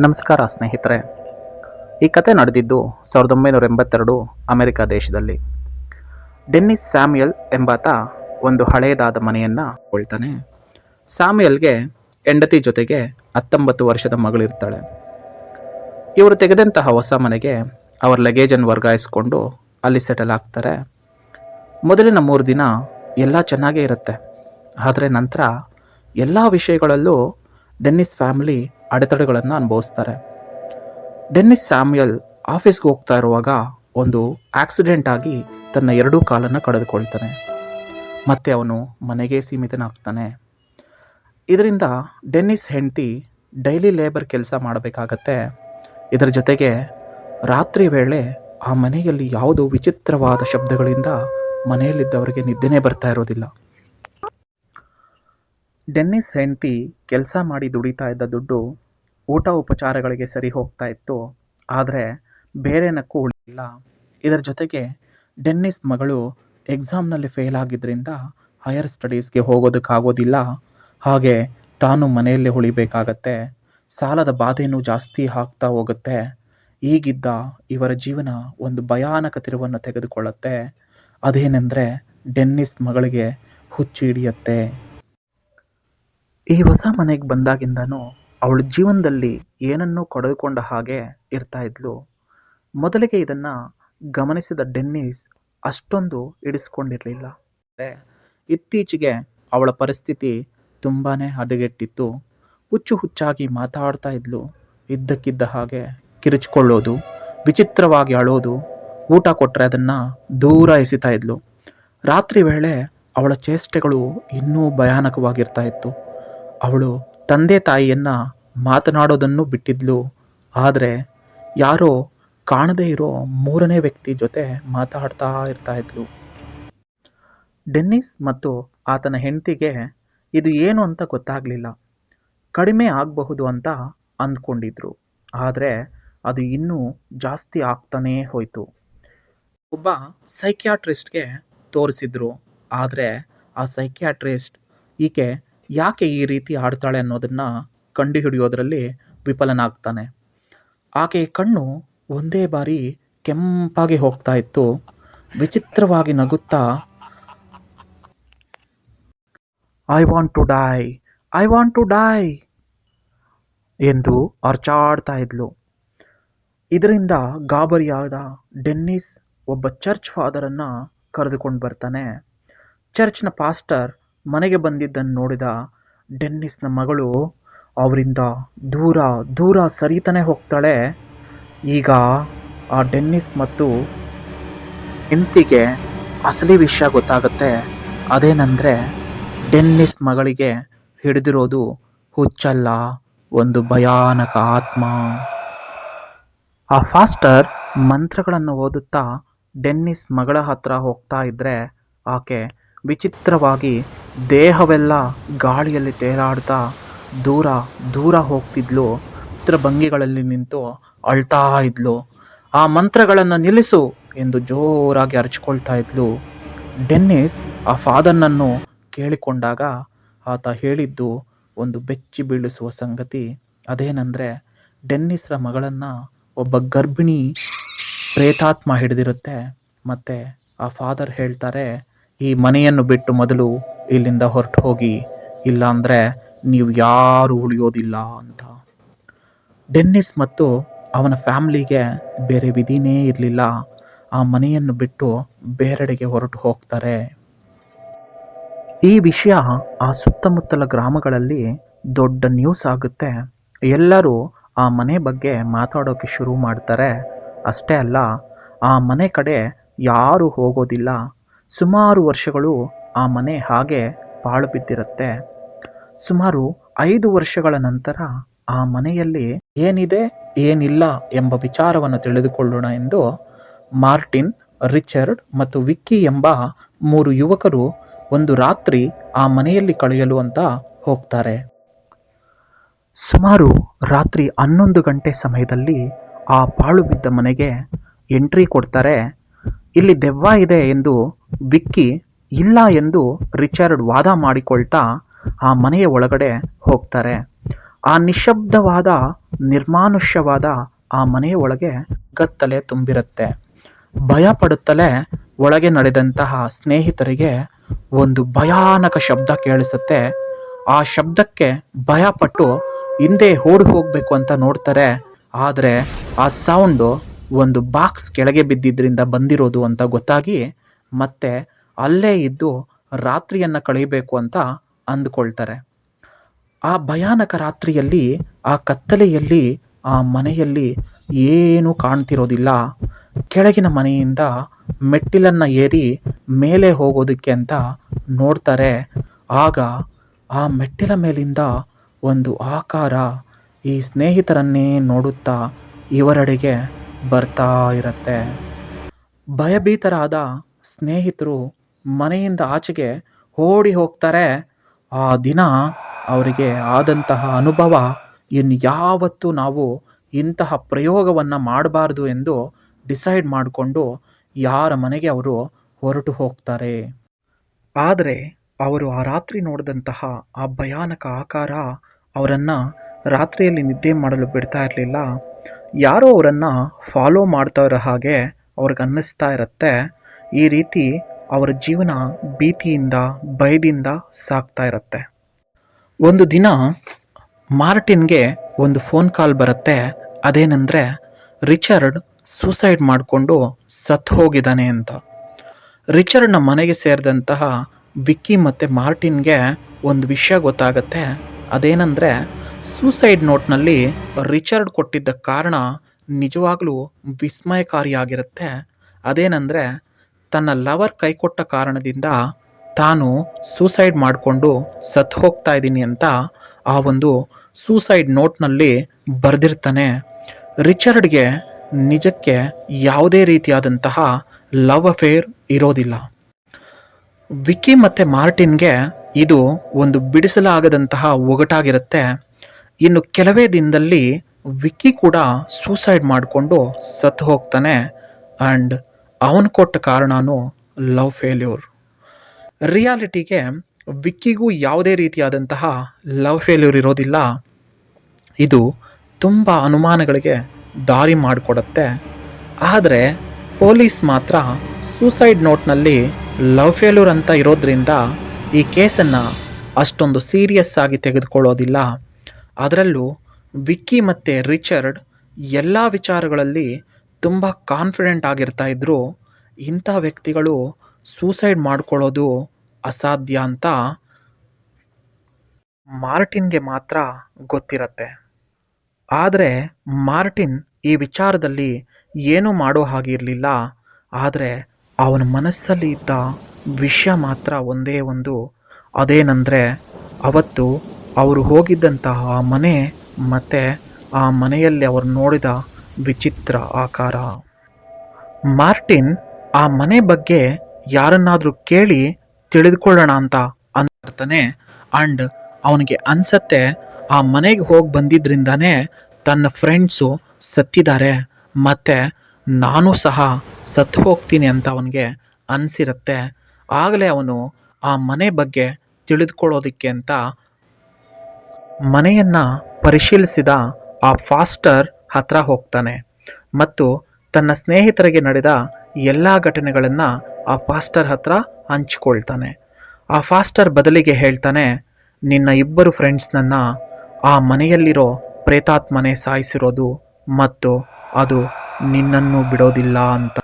ನಮಸ್ಕಾರ ಸ್ನೇಹಿತರೆ. ಈ ಕತೆ ನಡೆದಿದ್ದು 1982 ಅಮೆರಿಕ ದೇಶದಲ್ಲಿ. ಡೆನ್ನಿಸ್ ಸ್ಯಾಮ್ಯುಯಲ್ ಎಂಬಾತ ಒಂದು ಹಳೆಯದಾದ ಮನೆಯನ್ನು ಕೊಳ್ತಾನೆ. ಸ್ಯಾಮ್ಯುಯಲ್ಗೆ ಹೆಂಡತಿ ಜೊತೆಗೆ 19 ವರ್ಷದ ಮಗಳಿರ್ತಾಳೆ. ಇವರು ತೆಗೆದಂತಹ ಹೊಸ ಮನೆಗೆ ಅವರ ಲಗೇಜನ್ನು ವರ್ಗಾಯಿಸ್ಕೊಂಡು ಅಲ್ಲಿ ಸೆಟಲ್ ಆಗ್ತಾರೆ. ಮೊದಲಿನ 3 ದಿನ ಎಲ್ಲ ಚೆನ್ನಾಗೇ ಇರುತ್ತೆ. ಆದರೆ ನಂತರ ಎಲ್ಲ ವಿಷಯಗಳಲ್ಲೂ ಡೆನ್ನಿಸ್ ಫ್ಯಾಮಿಲಿ ಅಡೆತಡೆಗಳನ್ನು ಅನುಭವಿಸ್ತಾರೆ. ಡೆನ್ನಿಸ್ ಸ್ಯಾಮ್ಯುಯಲ್ ಆಫೀಸ್ಗೆ ಹೋಗ್ತಾ ಇರುವಾಗ ಒಂದು ಆಕ್ಸಿಡೆಂಟ್ ಆಗಿ ತನ್ನ 2 ಕಾಲನ್ನು ಕಳೆದುಕೊಳ್ತಾನೆ. ಮತ್ತೆ ಅವನು ಮನೆಗೆ ಸೀಮಿತನಾಗ್ತಾನೆ. ಇದರಿಂದ ಡೆನ್ನಿಸ್ ಹೆಂಡತಿ ಡೈಲಿ ಲೇಬರ್ ಕೆಲಸ ಮಾಡಬೇಕಾಗತ್ತೆ. ಇದರ ಜೊತೆಗೆ ರಾತ್ರಿ ವೇಳೆ ಆ ಮನೆಯಲ್ಲಿ ಯಾವುದೋ ವಿಚಿತ್ರವಾದ ಶಬ್ದಗಳಿಂದ ಮನೆಯಲ್ಲಿದ್ದವರಿಗೆ ನಿದ್ದೆನೇ ಬರ್ತಾ ಇರೋದಿಲ್ಲ. ಡೆನ್ನಿಸ್ ಹೆಂಡತಿ ಕೆಲಸ ಮಾಡಿ ದುಡಿತಾ ಇದ್ದ ದುಡ್ಡು ಊಟ ಉಪಚಾರಗಳಿಗೆ ಸರಿ ಹೋಗ್ತಾ ಇತ್ತು. ಆದರೆ ಬೇರೆನಕ್ಕೂ ಉಳಿಲ್ಲ. ಇದರ ಜೊತೆಗೆ ಡೆನ್ನಿಸ್ ಮಗಳು ಎಕ್ಸಾಮ್ನಲ್ಲಿ ಫೇಲ್ ಆಗಿದ್ದರಿಂದ ಹೈಯರ್ ಸ್ಟಡೀಸ್ಗೆ ಹೋಗೋದಕ್ಕಾಗೋದಿಲ್ಲ. ಹಾಗೆ ತಾನು ಮನೆಯಲ್ಲೇ ಉಳಿಬೇಕಾಗತ್ತೆ. ಸಾಲದ ಬಾಧೆಯೂ ಜಾಸ್ತಿ ಆಗ್ತಾ ಹೋಗುತ್ತೆ. ಹೀಗಿದ್ದ ಇವರ ಜೀವನ ಒಂದು ಭಯಾನಕ ತಿರುವನ್ನು ತೆಗೆದುಕೊಳ್ಳುತ್ತೆ. ಅದೇನೆಂದರೆ ಡೆನ್ನಿಸ್ ಮಗಳಿಗೆ ಹುಚ್ಚು ಹಿಡಿಯತ್ತೆ. ಈ ಹೊಸ ಮನೆಗೆ ಬಂದಾಗಿಂದನೂ ಅವಳ ಜೀವನದಲ್ಲಿ ಏನನ್ನೂ ಕಳೆದುಕೊಂಡ ಹಾಗೆ ಇರ್ತಾ ಇದ್ಲು. ಮೊದಲಿಗೆ ಇದನ್ನು ಗಮನಿಸಿದ ಡೆನ್ನಿಸ್ ಅಷ್ಟೊಂದು ಇಡಿಸ್ಕೊಂಡಿರಲಿಲ್ಲ. ಇತ್ತೀಚೆಗೆ ಅವಳ ಪರಿಸ್ಥಿತಿ ತುಂಬಾ ಹದಗೆಟ್ಟಿತ್ತು. ಹುಚ್ಚಾಗಿ ಮಾತಾಡ್ತಾ ಇದ್ಲು. ಇದ್ದಕ್ಕಿದ್ದ ಹಾಗೆ ಕಿರಿಚಿಕೊಳ್ಳೋದು, ವಿಚಿತ್ರವಾಗಿ ಅಳೋದು, ಊಟ ಕೊಟ್ಟರೆ ಅದನ್ನು ದೂರ ಎಸಿತಾ ಇದ್ಲು. ರಾತ್ರಿ ವೇಳೆ ಅವಳ ಚೇಷ್ಟೆಗಳು ಇನ್ನೂ ಭಯಾನಕವಾಗಿರ್ತಾ ಇತ್ತು. ಅವಳು ತಂದೆ ತಾಯಿಯನ್ನು ಮಾತನಾಡೋದನ್ನು ಬಿಟ್ಟಿದ್ಲು. ಆದರೆ ಯಾರೋ ಕಾಣದೇ ಇರೋ 3ನೇ ವ್ಯಕ್ತಿ ಜೊತೆ ಮಾತಾಡ್ತಾ ಇರ್ತಾ ಇದ್ಲು. ಡೆನ್ನಿಸ್ ಮತ್ತು ಆತನ ಹೆಂಡತಿಗೆ ಇದು ಏನು ಅಂತ ಗೊತ್ತಾಗಲಿಲ್ಲ. ಕಡಿಮೆ ಆಗಬಹುದು ಅಂತ ಅಂದ್ಕೊಂಡಿದ್ರು. ಆದರೆ ಅದು ಇನ್ನೂ ಜಾಸ್ತಿ ಆಗ್ತಾನೇ ಹೋಯಿತು. ಒಬ್ಬ ಸೈಕ್ಯಾಟ್ರಿಸ್ಟ್ಗೆ ತೋರಿಸಿದ್ರು. ಆದರೆ ಆ ಸೈಕ್ಯಾಟ್ರಿಸ್ಟ್ ಈಕೆ ಯಾಕೆ ಈ ರೀತಿ ಆಡ್ತಾಳೆ ಅನ್ನೋದನ್ನು ಕಂಡುಹಿಡಿಯೋದ್ರಲ್ಲಿ ವಿಫಲನಾಗ್ತಾನೆ. ಆಕೆಯ ಕಣ್ಣು ಒಂದೇ ಬಾರಿ ಕೆಂಪಾಗಿ ಹೋಗ್ತಾ ಇತ್ತು. ವಿಚಿತ್ರವಾಗಿ ನಗುತ್ತಾ I want to die, I want to die ಎಂದು ಅರ್ಚಾಡ್ತಾ ಇದ್ಲು. ಇದರಿಂದ ಗಾಬರಿಯಾದ ಡೆನ್ನಿಸ್ ಒಬ್ಬ ಚರ್ಚ್ ಫಾದರನ್ನು ಕರೆದುಕೊಂಡು ಬರ್ತಾನೆ. ಚರ್ಚ್ನ ಪಾಸ್ಟರ್ ಮನೆಗೆ ಬಂದಿದ್ದನ್ನು ನೋಡಿದ ಡೆನ್ನಿಸ್ನ ಮಗಳು ಅವರಿಂದ ದೂರ ಸರಿತಾನೆ ಹೋಗ್ತಾಳೆ. ಈಗ ಆ ಡೆನ್ನಿಸ್ ಮತ್ತು ಹೆಂಡತಿಗೆ ಅಸಲಿ ವಿಷಯ ಗೊತ್ತಾಗುತ್ತೆ. ಅದೇನೆಂದರೆ ಡೆನ್ನಿಸ್ ಮಗಳಿಗೆ ಹಿಡಿದಿರೋದು ಹುಚ್ಚಲ್ಲ, ಒಂದು ಭಯಾನಕ ಆತ್ಮ. ಆ ಫಾಸ್ಟರ್ ಮಂತ್ರಗಳನ್ನು ಓದುತ್ತಾ ಡೆನ್ನಿಸ್ ಮಗಳ ಹತ್ರ ಹೋಗ್ತಾ ಇದ್ರೆ ಆಕೆ ವಿಚಿತ್ರವಾಗಿ ದೇಹವೆಲ್ಲ ಗಾಳಿಯಲ್ಲಿ ತೇಲಾಡ್ತಾ ದೂರ ಹೋಗ್ತಿದ್ಲು. ಭಂಗಿಗಳಲ್ಲಿ ನಿಂತು ಅಳ್ತಾ ಇದ್ಲು. ಆ ಮಂತ್ರಗಳನ್ನು ನಿಲ್ಲಿಸು ಎಂದು ಜೋರಾಗಿ ಅರಚಿಕೊಳ್ತಾ ಇದ್ಲು. ಡೆನ್ನಿಸ್ ಆ ಫಾದರ್ನನ್ನು ಕೇಳಿಕೊಂಡಾಗ ಆತ ಹೇಳಿದ್ದು ಒಂದು ಬೆಚ್ಚಿ ಬೀಳಿಸುವ ಸಂಗತಿ. ಅದೇನೆಂದರೆ ಡೆನ್ನಿಸ್ರ ಮಗಳನ್ನು ಒಬ್ಬ ಗರ್ಭಿಣಿ ಪ್ರೇತಾತ್ಮ ಹಿಡಿದಿರುತ್ತೆ. ಮತ್ತು ಆ ಫಾದರ್ ಹೇಳ್ತಾರೆ, ಈ ಮನೆಯನ್ನು ಬಿಟ್ಟು ಮೊದಲು ಇಲ್ಲಿಂದ ಹೊರಟು ಹೋಗಿ, ಇಲ್ಲಾಂದರೆ ನೀವು ಯಾರು ಉಳಿಯೋದಿಲ್ಲ ಅಂತ. ಡೆನ್ನಿಸ್ ಮತ್ತು ಅವನ ಫ್ಯಾಮಿಲಿಗೆ ಬೇರೆ ವಿಧಿನೇ ಇರಲಿಲ್ಲ. ಆ ಮನೆಯನ್ನು ಬಿಟ್ಟು ಬೇರೆಡೆಗೆ ಹೊರಟು ಹೋಗ್ತಾರೆ. ಈ ವಿಷಯ ಆ ಸುತ್ತಮುತ್ತಲ ಗ್ರಾಮಗಳಲ್ಲಿ ದೊಡ್ಡ ನ್ಯೂಸ್ ಆಗುತ್ತೆ. ಎಲ್ಲರೂ ಆ ಮನೆ ಬಗ್ಗೆ ಮಾತಾಡೋಕ್ಕೆ ಶುರು ಮಾಡ್ತಾರೆ. ಅಷ್ಟೇ ಅಲ್ಲ, ಆ ಮನೆ ಕಡೆ ಯಾರೂ ಹೋಗೋದಿಲ್ಲ. ಸುಮಾರು ವರ್ಷಗಳು ಆ ಮನೆ ಹಾಗೆ ಪಾಳು ಬಿದ್ದಿರುತ್ತೆ. ಸುಮಾರು 5 ವರ್ಷಗಳ ನಂತರ ಆ ಮನೆಯಲ್ಲಿ ಏನಿದೆ ಏನಿಲ್ಲ ಎಂಬ ವಿಚಾರವನ್ನು ತಿಳಿದುಕೊಳ್ಳೋಣ ಎಂದು ಮಾರ್ಟಿನ್, ರಿಚರ್ಡ್ ಮತ್ತು ವಿಕ್ಕಿ ಎಂಬ 3 ಯುವಕರು ಒಂದು ರಾತ್ರಿ ಆ ಮನೆಯಲ್ಲಿ ಕಳೆಯಲು ಅಂತ ಹೋಗ್ತಾರೆ. ಸುಮಾರು ರಾತ್ರಿ 11 ಗಂಟೆ ಸಮಯದಲ್ಲಿ ಆ ಪಾಳು ಬಿದ್ದ ಮನೆಗೆ ಎಂಟ್ರಿ ಕೊಡ್ತಾರೆ. ಇಲ್ಲಿ ದೆವ್ವ ಇದೆ ಎಂದು ವಿಕ್ಕಿ, ಇಲ್ಲ ಎಂದು ರಿಚರ್ಡ್ ವಾದ ಮಾಡಿಕೊಳ್ತಾ ಆ ಮನೆಯ ಒಳಗಡೆ ಹೋಗ್ತಾರೆ. ಆ ನಿಶಬ್ದವಾದ ನಿರ್ಮಾನುಷ್ಯವಾದ ಆ ಮನೆಯ ಒಳಗೆ ಗತ್ತಲೆ ತುಂಬಿರುತ್ತೆ. ಭಯ ಪಡುತ್ತಲೇ ಒಳಗೆ ನಡೆದಂತಹ ಸ್ನೇಹಿತರಿಗೆ ಒಂದು ಭಯಾನಕ ಶಬ್ದ ಕೇಳಿಸುತ್ತೆ. ಆ ಶಬ್ದಕ್ಕೆ ಭಯಪಟ್ಟು ಹಿಂದೆ ಓಡಿ ಹೋಗಬೇಕು ಅಂತ ನೋಡ್ತಾರೆ. ಆದರೆ ಆ ಸೌಂಡು ಒಂದು ಬಾಕ್ಸ್ ಕೆಳಗೆ ಬಿದ್ದಿದ್ದರಿಂದ ಬಂದಿರೋದು ಅಂತ ಗೊತ್ತಾಗಿ ಮತ್ತೆ ಅಲ್ಲೇ ಇದ್ದು ರಾತ್ರಿಯನ್ನು ಕಳೆಯಬೇಕು ಅಂತ ಅಂದುಕೊಳ್ತಾರೆ. ಆ ಭಯಾನಕ ರಾತ್ರಿಯಲ್ಲಿ, ಆ ಕತ್ತಲೆಯಲ್ಲಿ, ಆ ಮನೆಯಲ್ಲಿ ಏನೂ ಕಾಣ್ತಿರೋದಿಲ್ಲ. ಕೆಳಗಿನ ಮನೆಯಿಂದ ಮೆಟ್ಟಿಲನ್ನು ಏರಿ ಮೇಲೆ ಹೋಗೋದಕ್ಕೆ ಅಂತ ನೋಡ್ತಾರೆ. ಆಗ ಆ ಮೆಟ್ಟಿಲ ಮೇಲಿಂದ ಒಂದು ಆಕಾರ ಈ ಸ್ನೇಹಿತರನ್ನೇ ನೋಡುತ್ತಾ ಇವರೆಡೆಗೆ ಬರ್ತಾ ಇರತ್ತೆ. ಭಯಭೀತರಾದ ಸ್ನೇಹಿತರು ಮನೆಯಿಂದ ಆಚೆಗೆ ಓಡಿ ಹೋಗ್ತಾರೆ. ಆ ದಿನ ಅವರಿಗೆ ಆದಂತಹ ಅನುಭವ ಇನ್ಯಾವತ್ತೂ ನಾವು ಇಂತಹ ಪ್ರಯೋಗವನ್ನು ಮಾಡಬಾರ್ದು ಎಂದು ಡಿಸೈಡ್ ಮಾಡಿಕೊಂಡು ಯಾರ ಮನೆಗೆ ಅವರು ಹೊರಟು ಹೋಗ್ತಾರೆ. ಆದರೆ ಅವರು ಆ ರಾತ್ರಿ ನೋಡಿದಂತಹ ಆ ಭಯಾನಕ ಆಕಾರ ಅವರನ್ನು ರಾತ್ರಿಯಲ್ಲಿ ನಿದ್ದೆ ಮಾಡಲು ಬಿಡ್ತಾ ಇರಲಿಲ್ಲ. ಯಾರೋ ಅವರನ್ನು ಫಾಲೋ ಮಾಡ್ತಾ ಇರೋ ಹಾಗೆ ಅವ್ರಿಗೆ ಅನ್ನಿಸ್ತಾ ಇರುತ್ತೆ. ಈ ರೀತಿ ಅವರ ಜೀವನ ಭೀತಿಯಿಂದ ಭಯದಿಂದ ಸಾಗ್ತಾ ಇರುತ್ತೆ. ಒಂದು ದಿನ ಮಾರ್ಟಿನ್ಗೆ ಒಂದು ಫೋನ್ ಕಾಲ್ ಬರುತ್ತೆ. ಅದೇನೆಂದರೆ ರಿಚರ್ಡ್ ಸೂಸೈಡ್ ಮಾಡಿಕೊಂಡು ಸತ್ತು ಹೋಗಿದ್ದಾನೆ ಅಂತ. ರಿಚರ್ಡ್ನ ಮನೆಗೆ ಸೇರಿದಂತಹ ವಿಕ್ಕಿ ಮತ್ತು ಮಾರ್ಟಿನ್ಗೆ ಒಂದು ವಿಷಯ ಗೊತ್ತಾಗತ್ತೆ. ಅದೇನೆಂದರೆ ಸೂಸೈಡ್ ನೋಟ್ನಲ್ಲಿ ರಿಚರ್ಡ್ ಕೊಟ್ಟಿದ್ದ ಕಾರಣ ನಿಜವಾಗ್ಲೂ ವಿಸ್ಮಯಕಾರಿಯಾಗಿರುತ್ತೆ. ಅದೇನೆಂದರೆ ತನ್ನ ಲವರ್ ಕೈಕೊಟ್ಟ ಕಾರಣದಿಂದ ತಾನು ಸೂಸೈಡ್ ಮಾಡಿಕೊಂಡು ಸತ್ತು ಹೋಗ್ತಾ ಇದ್ದೀನಿ ಅಂತ ಆ ಒಂದು ಸೂಸೈಡ್ ನೋಟ್ನಲ್ಲಿ ಬರೆದಿರ್ತಾನೆ. ರಿಚರ್ಡ್ಗೆ ನಿಜಕ್ಕೆ ಯಾವುದೇ ರೀತಿಯಾದಂತಹ ಲವ್ ಅಫೇರ್ ಇರೋದಿಲ್ಲ. ವಿಕ್ಕಿ ಮತ್ತು ಮಾರ್ಟಿನ್ಗೆ ಇದು ಒಂದು ಬಿಡಿಸಲಾಗದಂತಹ ಒಗಟಾಗಿರುತ್ತೆ. ಇನ್ನು ಕೆಲವೇ ದಿನದಲ್ಲಿ ವಿಕ್ಕಿ ಕೂಡ ಸೂಸೈಡ್ ಮಾಡಿಕೊಂಡು ಸತ್ತು ಹೋಗ್ತಾನೆ. ಆ್ಯಂಡ್ ಅವನು ಕೊಟ್ಟ ಕಾರಣನೂ ಲವ್ ಫೇಲ್ಯೂರ್. ರಿಯಾಲಿಟಿಗೆ ವಿಕ್ಕಿಗೂ ಯಾವುದೇ ರೀತಿಯಾದಂತಹ ಲವ್ ಫೇಲ್ಯೂರ್ ಇರೋದಿಲ್ಲ. ಇದು ತುಂಬ ಅನುಮಾನಗಳಿಗೆ ದಾರಿ ಮಾಡಿಕೊಡುತ್ತೆ. ಆದರೆ ಪೊಲೀಸ್ ಮಾತ್ರ ಸೂಸೈಡ್ ನೋಟ್ನಲ್ಲಿ ಲವ್ ಫೇಲ್ಯೂರ್ ಅಂತ ಇರೋದ್ರಿಂದ ಈ ಕೇಸನ್ನು ಅಷ್ಟೊಂದು ಸೀರಿಯಸ್ ಆಗಿ ತೆಗೆದುಕೊಳ್ಳೋದಿಲ್ಲ. ಅದರಲ್ಲೂ ವಿಕ್ಕಿ ಮತ್ತು ರಿಚರ್ಡ್ ಎಲ್ಲ ವಿಚಾರಗಳಲ್ಲಿ ತುಂಬ ಕಾನ್ಫಿಡೆಂಟ್ ಆಗಿರ್ತಾ ಇದ್ರು. ಇಂಥ ವ್ಯಕ್ತಿಗಳು ಸೂಸೈಡ್ ಮಾಡ್ಕೊಳ್ಳೋದು ಅಸಾಧ್ಯ ಅಂತ ಮಾರ್ಟಿನ್ಗೆ ಮಾತ್ರ ಗೊತ್ತಿರತ್ತೆ. ಆದರೆ ಮಾರ್ಟಿನ್ ಈ ವಿಚಾರದಲ್ಲಿ ಏನೂ ಮಾಡೋ ಹಾಗಿರಲಿಲ್ಲ. ಆದರೆ ಅವನ ಮನಸ್ಸಲ್ಲಿ ಇದ್ದ ವಿಷಯ ಮಾತ್ರ ಒಂದೇ ಒಂದು. ಅದೇನೆಂದರೆ ಅವತ್ತು ಅವರು ಹೋಗಿದ್ದಂತಹ ಮನೆ ಮತ್ತು ಆ ಮನೆಯಲ್ಲಿ ಅವರು ನೋಡಿದ ವಿಚಿತ್ರ ಆಕಾರ. ಮಾರ್ಟಿನ್ ಆ ಮನೆ ಬಗ್ಗೆ ಯಾರನ್ನಾದರೂ ಕೇಳಿ ತಿಳಿದುಕೊಳ್ಳೋಣ ಅಂತ ಅಂತಾನೆ. ಆ್ಯಂಡ್ ಅವನಿಗೆ ಅನಿಸತ್ತೆ ಆ ಮನೆಗೆ ಹೋಗಿ ಬಂದಿದ್ದರಿಂದಾನೇ ತನ್ನ ಫ್ರೆಂಡ್ಸು ಸತ್ತಿದ್ದಾರೆ ಮತ್ತು ನಾನು ಸಹ ಸತ್ತು ಹೋಗ್ತೀನಿ ಅಂತ ಅವನಿಗೆ ಅನಿಸಿರುತ್ತೆ. ಆಗಲೇ ಅವನು ಆ ಮನೆ ಬಗ್ಗೆ ತಿಳಿದುಕೊಳ್ಳೋದಕ್ಕೆ ಅಂತ ಮನೆಯನ್ನು ಪರಿಶೀಲಿಸಿದ ಆ ಫಾಸ್ಟರ್ ಹತ್ರ ಹೋಗ್ತಾನೆ ಮತ್ತು ತನ್ನ ಸ್ನೇಹಿತರಿಗೆ ನಡೆದ ಎಲ್ಲ ಘಟನೆಗಳನ್ನು ಆ ಫಾಸ್ಟರ್ ಹತ್ರ ಹಂಚಿಕೊಳ್ತಾನೆ. ಆ ಫಾಸ್ಟರ್ ಬದಲಿಗೆ ಹೇಳ್ತಾನೆ, ನಿನ್ನ ಇಬ್ಬರು ಫ್ರೆಂಡ್ಸ್ನನ್ನು ಆ ಮನೆಯಲ್ಲಿರೋ ಪ್ರೇತಾತ್ಮನೆ ಸಾಯಿಸಿರೋದು ಮತ್ತು ಅದು ನಿನ್ನನ್ನು ಬಿಡೋದಿಲ್ಲ ಅಂತ.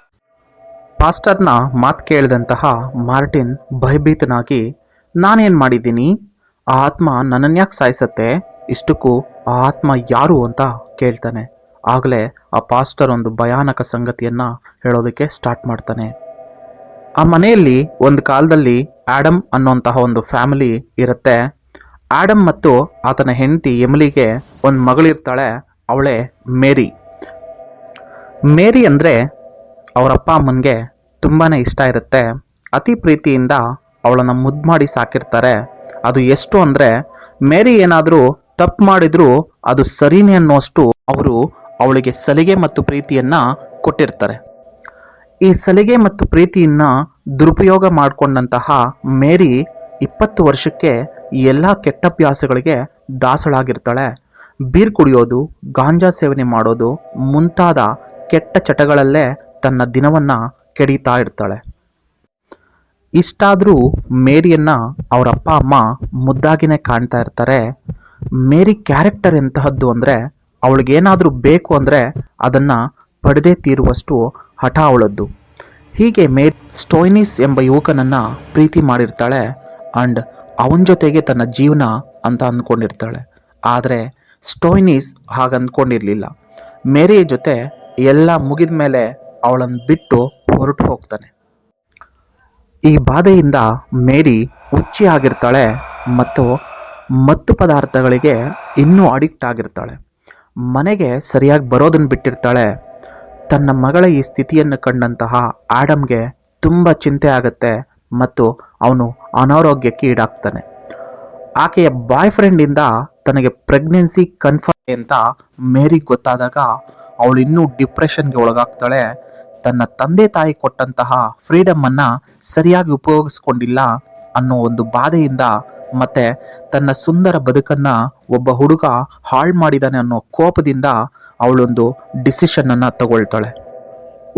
ಮಾಸ್ಟರ್ನ ಮಾತು ಕೇಳಿದಂತಹ ಮಾರ್ಟಿನ್ ಭಯಭೀತನಾಗಿ, ನಾನೇನು ಮಾಡಿದ್ದೀನಿ? ಆ ಆತ್ಮ ನನ್ನನ್ಯಾಕೆ ಸಾಯಿಸತ್ತೆ? ಇಷ್ಟಕ್ಕೂ ಆ ಆತ್ಮ ಯಾರು ಅಂತ ಕೇಳ್ತಾನೆ. ಆಗಲೇ ಆ ಪಾಸ್ಟರ್ ಒಂದು ಭಯಾನಕ ಸಂಗತಿಯನ್ನು ಹೇಳೋದಕ್ಕೆ ಸ್ಟಾರ್ಟ್ ಮಾಡ್ತಾನೆ. ಆ ಮನೆಯಲ್ಲಿ ಒಂದು ಕಾಲದಲ್ಲಿ ಆಡಮ್ ಅನ್ನೋಂತಹ ಒಂದು ಫ್ಯಾಮಿಲಿ ಇರುತ್ತೆ. ಆಡಮ್ ಮತ್ತು ಆತನ ಹೆಂಡತಿ ಎಮಿಲಿಗೆ ಒಂದು ಮಗಳಿರ್ತಾಳೆ. ಅವಳೇ ಮೇರಿ. ಮೇರಿ ಅಂದರೆ ಅವರಪ್ಪ ಅಮ್ಮನಿಗೆ ತುಂಬಾ ಇಷ್ಟ ಇರುತ್ತೆ. ಅತಿ ಪ್ರೀತಿಯಿಂದ ಅವಳನ್ನು ಮುದ್ದು ಮಾಡಿ ಸಾಕಿರ್ತಾರೆ. ಅದು ಎಷ್ಟು ಅಂದರೆ ಮೇರಿ ಏನಾದರೂ ತಪ್ಪು ಮಾಡಿದರೂ ಅದು ಸರಿನೇ ಅನ್ನೋಷ್ಟು ಅವರು ಅವಳಿಗೆ ಸಲಿಗೆ ಮತ್ತು ಪ್ರೀತಿಯನ್ನು ಕೊಟ್ಟಿರ್ತಾರೆ. ಈ ಸಲಿಗೆ ಮತ್ತು ಪ್ರೀತಿಯನ್ನು ದುರುಪಯೋಗ ಮಾಡಿಕೊಂಡಂತಹ ಮೇರಿ 20 ವರ್ಷಕ್ಕೆ ಎಲ್ಲ ಕೆಟ್ಟಭ್ಯಾಸಗಳಿಗೆ ದಾಸಳಾಗಿರ್ತಾಳೆ. ಬೀರ್ ಕುಡಿಯೋದು, ಗಾಂಜಾ ಸೇವನೆ ಮಾಡೋದು ಮುಂತಾದ ಕೆಟ್ಟ ಚಟಗಳಲ್ಲೇ ತನ್ನ ದಿನವನ್ನು ಕೆಡೀತಾ ಇರ್ತಾಳೆ. ಇಷ್ಟಾದರೂ ಮೇರಿಯನ್ನು ಅವರ ಅಪ್ಪ ಅಮ್ಮ ಮುದ್ದಾಗಿನೇ ಕಾಣ್ತಾ ಇರ್ತಾರೆ. ಮೇರಿ ಕ್ಯಾರೆಕ್ಟರ್ ಎಂತಹದ್ದು ಅಂದರೆ, ಅವಳಿಗೇನಾದರೂ ಬೇಕು ಅಂದರೆ ಅದನ್ನು ಪಡೆದೇ ತೀರುವಷ್ಟು ಹಠ ಅವಳದ್ದು. ಹೀಗೆ ಮೇರಿ ಸ್ಟೋಯ್ನಿಸ್ ಎಂಬ ಯುವಕನನ್ನು ಪ್ರೀತಿ ಮಾಡಿರ್ತಾಳೆ ಆ್ಯಂಡ್ ಅವನ ಜೊತೆಗೆ ತನ್ನ ಜೀವನ ಅಂತ ಅಂದ್ಕೊಂಡಿರ್ತಾಳೆ. ಆದರೆ ಸ್ಟೋಯ್ನಿಸ್ ಹಾಗೆ ಅಂದ್ಕೊಂಡಿರಲಿಲ್ಲ. ಮೇರಿಯ ಜೊತೆ ಎಲ್ಲ ಮುಗಿದ ಮೇಲೆ ಅವಳನ್ನು ಬಿಟ್ಟು ಹೊರಟು ಹೋಗ್ತಾನೆ. ಈ ಬಾಧೆಯಿಂದ ಮೇರಿ ಹುಚ್ಚಿ ಆಗಿರ್ತಾಳೆ ಮತ್ತು ಮತ್ತು ಪದಾರ್ಥಗಳಿಗೆ ಇನ್ನೂ ಅಡಿಕ್ಟ್ ಆಗಿರ್ತಾಳೆ. ಮನೆಗೆ ಸರಿಯಾಗಿ ಬರೋದನ್ನು ಬಿಟ್ಟಿರ್ತಾಳೆ. ತನ್ನ ಮಗಳ ಈ ಸ್ಥಿತಿಯನ್ನು ಕಂಡಂತಹ ಆಡಮ್ಗೆ ತುಂಬ ಚಿಂತೆ ಆಗುತ್ತೆ ಮತ್ತು ಅವನು ಅನಾರೋಗ್ಯಕ್ಕೆ ಈಡಾಗ್ತಾನೆ. ಆಕೆಯ ಬಾಯ್ ಫ್ರೆಂಡಿಂದ ತನಗೆ ಪ್ರೆಗ್ನೆನ್ಸಿ ಕನ್ಫರ್ಮ್ ಅಂತ ಮೇರಿಗೆ ಗೊತ್ತಾದಾಗ ಅವಳು ಇನ್ನೂ ಡಿಪ್ರೆಷನ್ಗೆ ಒಳಗಾಗ್ತಾಳೆ. ತನ್ನ ತಂದೆ ತಾಯಿ ಕೊಟ್ಟಂತಹ ಫ್ರೀಡಮನ್ನು ಸರಿಯಾಗಿ ಉಪಯೋಗಿಸ್ಕೊಂಡಿಲ್ಲ ಅನ್ನೋ ಒಂದು ಬಾಧೆಯಿಂದ ಮತ್ತೆ ತನ್ನ ಸುಂದರ ಬದುಕನ್ನು ಒಬ್ಬ ಹುಡುಗ ಹಾಳು ಮಾಡಿದಾನೆ ಅನ್ನೋ ಕೋಪದಿಂದ ಅವಳೊಂದು ಡಿಸಿಷನ್ನನ್ನು ತಗೊಳ್ತಾಳೆ.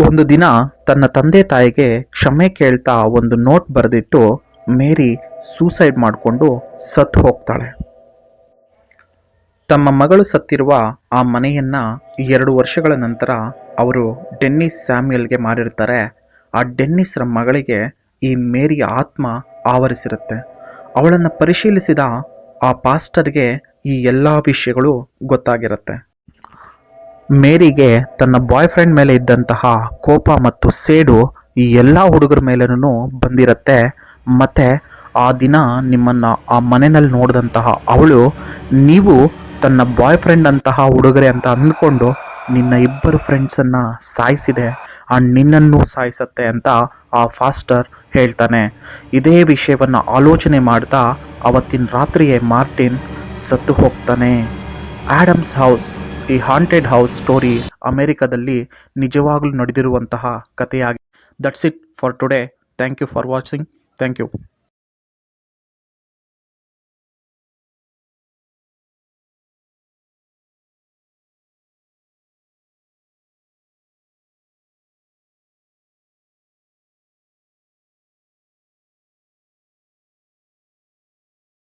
ಒಂದು ದಿನ ತನ್ನ ತಂದೆ ತಾಯಿಗೆ ಕ್ಷಮೆ ಕೇಳ್ತಾ ಒಂದು ನೋಟ್ ಬರೆದಿಟ್ಟು ಮೇರಿ ಸೂಸೈಡ್ ಮಾಡಿಕೊಂಡು ಸತ್ತು ಹೋಗ್ತಾಳೆ. ತಮ್ಮ ಮಗಳು ಸತ್ತಿರುವ ಆ ಮನೆಯನ್ನು 2 ವರ್ಷಗಳ ನಂತರ ಅವರು ಡೆನ್ನಿಸ್ ಸ್ಯಾಮ್ಯಲ್ಗೆ ಮಾರಿರ್ತಾರೆ. ಆ ಡೆನ್ನಿಸ್ರ ಮಗಳಿಗೆ ಈ ಮೇರಿಯ ಆತ್ಮ ಆವರಿಸಿರುತ್ತೆ. ಅವಳನ್ನು ಪರಿಶೀಲಿಸಿದ ಆ ಪಾಸ್ಟರ್ಗೆ ಈ ಎಲ್ಲ ವಿಷಯಗಳು ಗೊತ್ತಾಗಿರುತ್ತೆ. ಮೇರಿಗೆ ತನ್ನ ಬಾಯ್ ಫ್ರೆಂಡ್ ಮೇಲೆ ಇದ್ದಂತಹ ಕೋಪ ಮತ್ತು ಸೇಡು ಈ ಎಲ್ಲ ಹುಡುಗರ ಮೇಲೇನೂ ಬಂದಿರುತ್ತೆ. ಮತ್ತು ಆ ದಿನ ನಿಮ್ಮನ್ನು ಆ ಮನೆಯಲ್ಲಿ ನೋಡಿದಂತಹ ಅವಳು, ನೀವು ತನ್ನ ಬಾಯ್ ಫ್ರೆಂಡ್ ಅಂತಹ ಹುಡುಗರೆ ಅಂತ ಅಂದ್ಕೊಂಡು ನಿನ್ನ 2 ಫ್ರೆಂಡ್ಸನ್ನು ಸಾಯಿಸಿದೆ ಆ್ಯಂಡ್ ನಿನ್ನನ್ನು ಸಾಯಿಸತ್ತೆ ಅಂತ ಆ ಫಾಸ್ಟರ್ ಹೇಳ್ತಾನೆ. ಇದೇ ವಿಷಯವನ್ನು ಆಲೋಚನೆ ಮಾಡ್ತಾ ಅವತ್ತಿನ ರಾತ್ರಿಯೇ ಮಾರ್ಟಿನ್ ಸತ್ತು ಹೋಗ್ತಾನೆ. ಆಡಮ್ಸ್ ಹೌಸ್, ಈ ಹಾಂಟೆಡ್ ಹೌಸ್ ಸ್ಟೋರಿ ಅಮೆರಿಕದಲ್ಲಿ ನಿಜವಾಗ್ಲೂ ನಡೆದಿರುವಂತಹ ಕಥೆಯಾಗಿದೆ. That's it for today. Thank you for watching. Thank you.